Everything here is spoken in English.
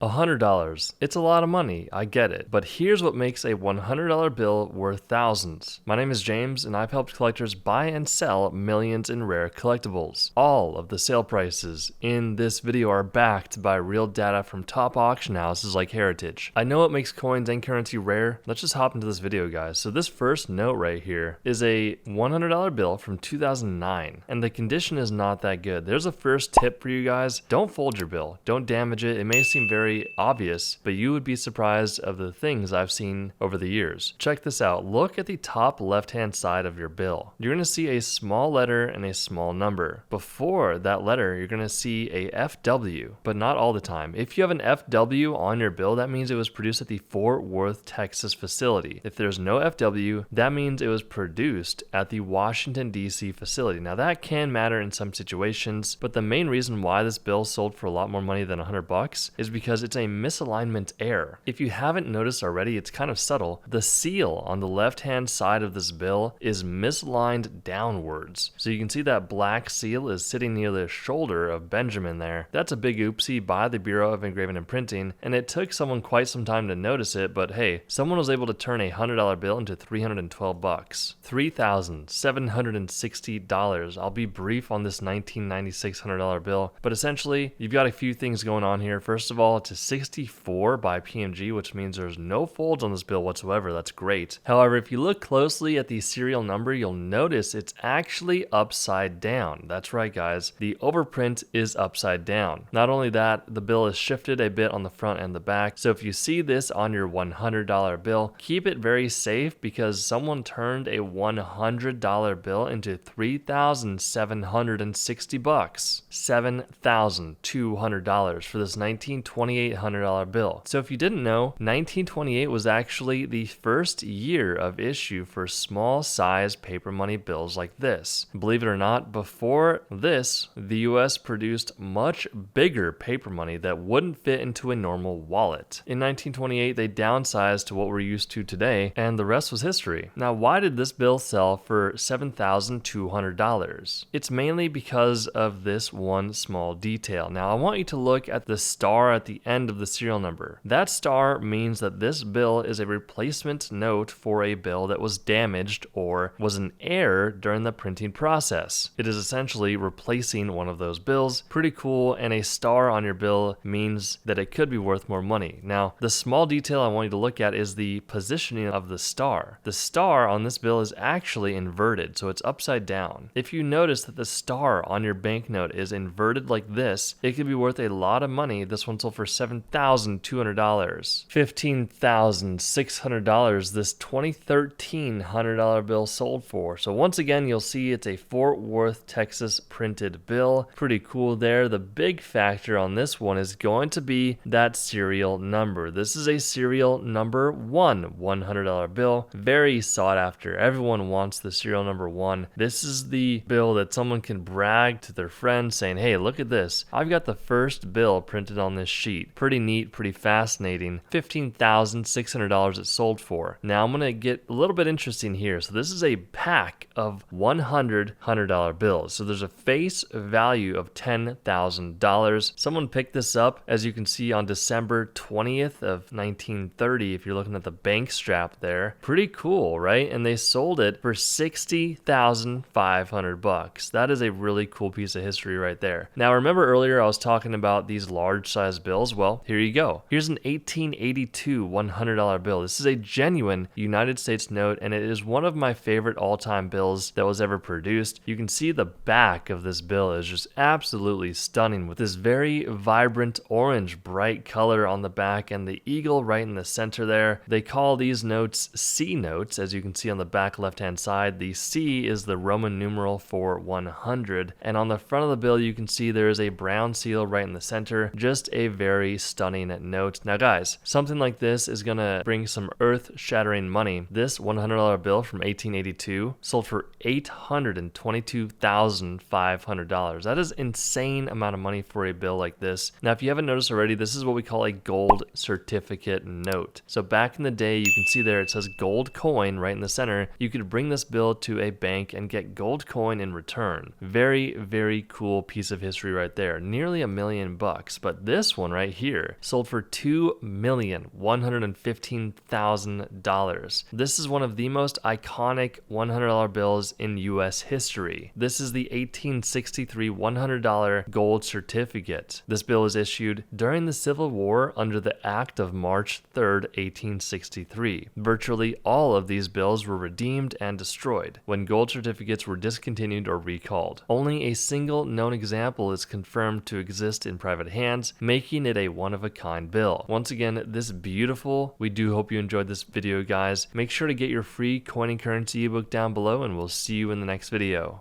$100. It's a lot of money, I get it, but here's what makes a $100 bill worth thousands. My name is James, and I've helped collectors buy and sell millions in rare collectibles. All of the sale prices in this video are backed by real data from top auction houses like Heritage. I know what makes coins and currency rare. Let's just hop into this video, guys. So this first note right here is a $100 bill from 2009, and the condition is not that good. There's a first tip for you guys. Don't fold your bill. Don't damage it. It may seem very obvious, but you would be surprised of the things I've seen over the years. Check this out. Look at the top left-hand side of your bill. You're going to see a small letter and a small number. Before that letter, you're going to see a FW, but not all the time. If you have an FW on your bill, that means it was produced at the Fort Worth, Texas facility. If there's no FW, that means it was produced at the Washington, D.C. facility. Now that can matter in some situations, but the main reason why this bill sold for a lot more money than $100 is because it's a misalignment error. If you haven't noticed already, it's kind of subtle. The seal on the left-hand side of this bill is misaligned downwards. So you can see that black seal is sitting near the shoulder of Benjamin there. That's a big oopsie by the Bureau of Engraving and Printing, and it took someone quite some time to notice it, but hey, someone was able to turn a $100 bill into $312. $3,760. I'll be brief on this 1996 $100 bill, but essentially, you've got a few things going on here. First of all, it's a 64 by PMG, which means there's no folds on this bill whatsoever. That's great. However, if you look closely at the serial number, you'll notice it's actually upside down. That's right, guys. The overprint is upside down. Not only that, the bill is shifted a bit on the front and the back. So if you see this on your $100 bill, keep it very safe because someone turned a $100 bill into $3,760. $7,200 for this 1928 $100 bill. So if you didn't know, 1928 was actually the first year of issue for small size paper money bills like this. Believe it or not, before this, the US produced much bigger paper money that wouldn't fit into a normal wallet. In 1928, they downsized to what we're used to today, and the rest was history. Now, why did this bill sell for $7,200? It's mainly because of this one small detail. Now, I want you to look at the star at the end of the serial number. That star means that this bill is a replacement note for a bill that was damaged or was an error during the printing process. It is essentially replacing one of those bills. Pretty cool, and a star on your bill means that it could be worth more money. Now, the small detail I want you to look at is the positioning of the star. The star on this bill is actually inverted, so it's upside down. If you notice that the star on your banknote is inverted like this, it could be worth a lot of money. This one sold for $7,200. $15,600 this 2013 $100 bill sold for. So once again, you'll see it's a Fort Worth, Texas printed bill. Pretty cool there. The big factor on this one is going to be that serial number. This is a serial number 1 $100 bill. Very sought after. Everyone wants the serial number 1. This is the bill that someone can brag to their friends saying, hey, look at this. I've got the first bill printed on this sheet. Pretty neat, pretty fascinating. $15,600 it sold for. Now I'm going to get a little bit interesting here. So this is a pack of 100 $100 bills. So there's a face value of $10,000. Someone picked this up, as you can see, on December 20th of 1930. If you're looking at the bank strap there, pretty cool, right? And they sold it for $60,500. That is a really cool piece of history right there. Now remember earlier I was talking about these large size bills? Well, here you go. Here's an 1882 $100 bill. This is a genuine United States note, and it is one of my favorite all-time bills that was ever produced. You can see the back of this bill is just absolutely stunning with this very vibrant orange bright color on the back and the eagle right in the center there. They call these notes C notes, as you can see on the back left-hand side. The C is the Roman numeral for 100, and on the front of the bill you can see there is a brown seal right in the center. Just a very stunning note. Now guys, something like this is gonna bring some earth-shattering money. This $100 bill from 1882 sold for $822,500. That is insane amount of money for a bill like this. Now if you haven't noticed already, this is what we call a gold certificate note. So back in the day, you can see there it says gold coin right in the center. You could bring this bill to a bank and get gold coin in return. Very, very cool piece of history right there. Nearly $1 million. But this one right right here, sold for $2,115,000. This is one of the most iconic $100 bills in US history. This is the 1863 $100 gold certificate. This bill was issued during the Civil War under the Act of March 3rd, 1863. Virtually all of these bills were redeemed and destroyed when gold certificates were discontinued or recalled. Only a single known example is confirmed to exist in private hands, making it a one-of-a-kind bill. Once again, this beautiful. We do hope you enjoyed this video, guys. Make sure to get your free coin and currency ebook down below, and we'll see you in the next video.